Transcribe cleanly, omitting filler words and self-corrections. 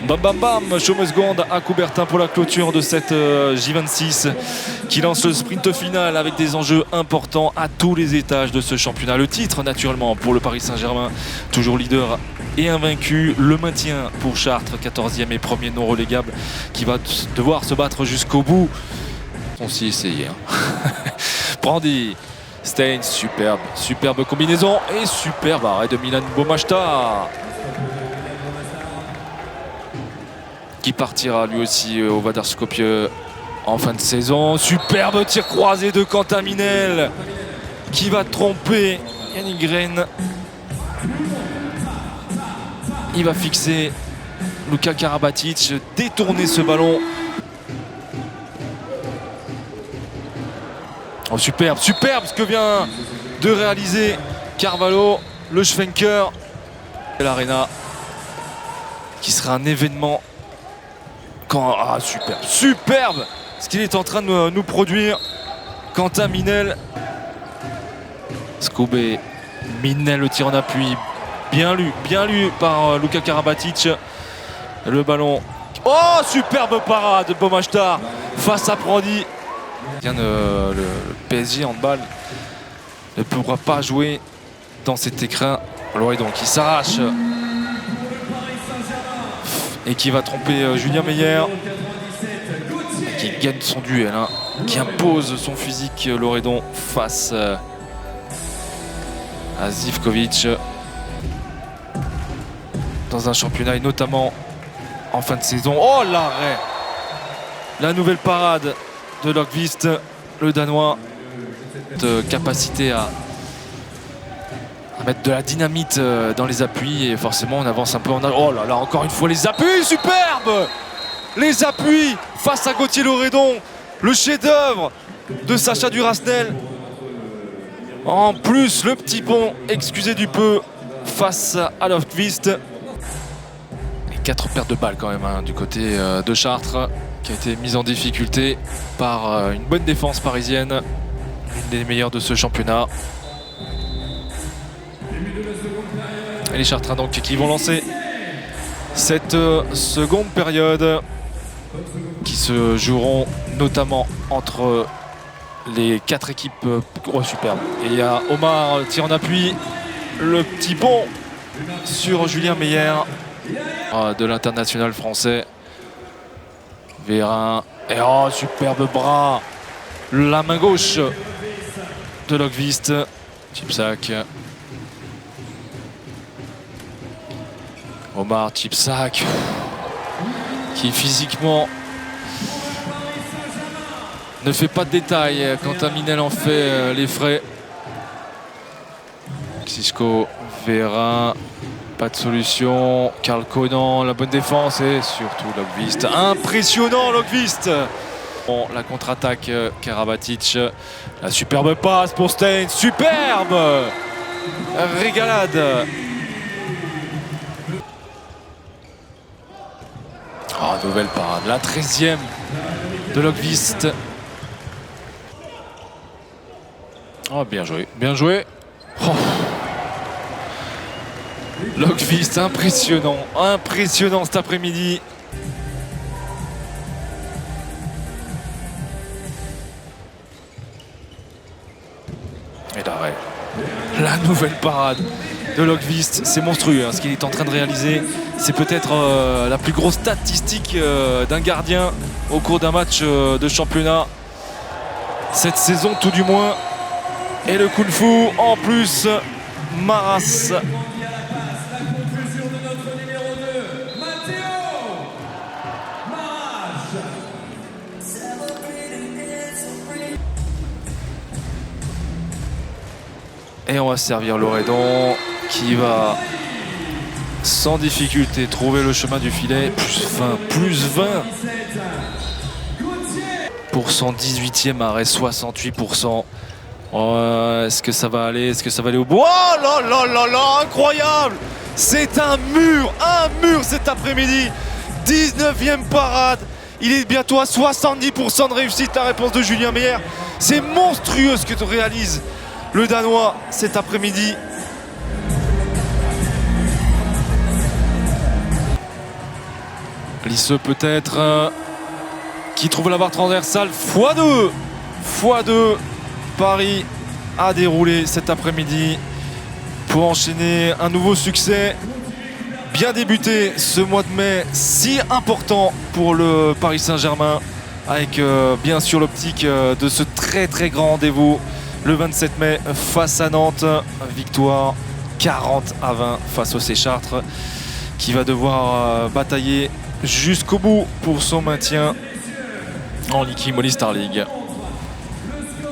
Bam bam bam, show must go on à Coubertin pour la clôture de cette J26 qui lance le sprint final avec des enjeux importants à tous les étages de ce championnat. Le titre naturellement pour le Paris Saint-Germain, toujours leader et invaincu. Le maintien pour Chartres, 14e et premier non relégable, qui va devoir se battre jusqu'au bout. On s'y essayait. Brandy, Stein, superbe combinaison et superbe arrêt de Milan Bomashta, qui partira lui aussi au Vardar Skopje en fin de saison. Superbe tir croisé de Quentin Minel qui va tromper Yannick Green. Il va fixer Luka Karabatic, détourner ce ballon. Oh, superbe ce que vient de réaliser Carvalho, le Schwenker. L'Arena qui sera un événement. Superbe ce qu'il est en train de nous produire Quentin Minel. Skobe, Minel, le tir en appui, bien lu par Luka Karabatic. Le ballon, oh superbe parade de Bomashta face à Brandy. Le PSG handball ne pourra pas jouer dans cet écrin. Loredon qui s'arrache et qui va tromper Julien Meyer, qui gagne son duel, qui impose son physique, Loredon, face à Zivkovic dans un championnat et notamment en fin de saison. Oh l'arrêt, la nouvelle parade de Lokvist, le Danois, de capacité à mettre de la dynamite dans les appuis et forcément on avance un peu en âge. Oh là là, encore une fois les appuis, superbe! Les appuis face à Gauthier Loredon, le chef-d'œuvre de Sacha Durasnel. En plus, le petit pont, excusez du peu, face à Lokvist. Et 4 pertes de balles quand même du côté de Chartres, qui a été mise en difficulté par une bonne défense parisienne, l'une des meilleures de ce championnat. Et les Chartrains donc qui vont lancer cette seconde période, qui se joueront notamment entre les 4 équipes. Superbe. Et il y a Omar, tir en appui, le petit pont sur Julien Meyer de l'international français. Vérin, et oh superbe bras, la main gauche de Lokvist. Chipsack, Omar Chipsack, qui physiquement ne fait pas de détails. Quentin Minel en fait les frais. Xisco, Vérin, pas de solution. Karl Conan, la bonne défense et surtout Lokvist. Impressionnant Lokvist. Bon, la contre-attaque Karabatic. La superbe passe pour Stein. Superbe régalade. Oh, nouvelle parade. La 13e de Lokvist. Oh, bien joué. Oh. Lokvist, impressionnant cet après-midi. Et l'arrêt. La nouvelle parade de Lokvist, c'est monstrueux ce qu'il est en train de réaliser. C'est peut-être la plus grosse statistique d'un gardien au cours d'un match de championnat cette saison tout du moins. Et le kung-fu en plus, Maras. Et on va servir Loredon qui va sans difficulté trouver le chemin du filet. Plus 20 pour son 18e arrêt, 68%. Oh, est-ce que ça va aller au bout? Oh là là là là, incroyable! C'est un mur cet après-midi. 19e parade. Il est bientôt à 70% de réussite, la réponse de Julien Meyer. C'est monstrueux ce que réalise le Danois cet après-midi. Lisseux peut-être qui trouve la barre transversale x2. x2. Paris a déroulé cet après-midi pour enchaîner un nouveau succès. Bien débuté ce mois de mai si important pour le Paris Saint-Germain, avec bien sûr l'optique de ce très très grand rendez-vous le 27 mai face à Nantes. Victoire 40-20 face au FC Chartres, qui va devoir batailler jusqu'au bout pour son maintien en Ligue Moly Star League.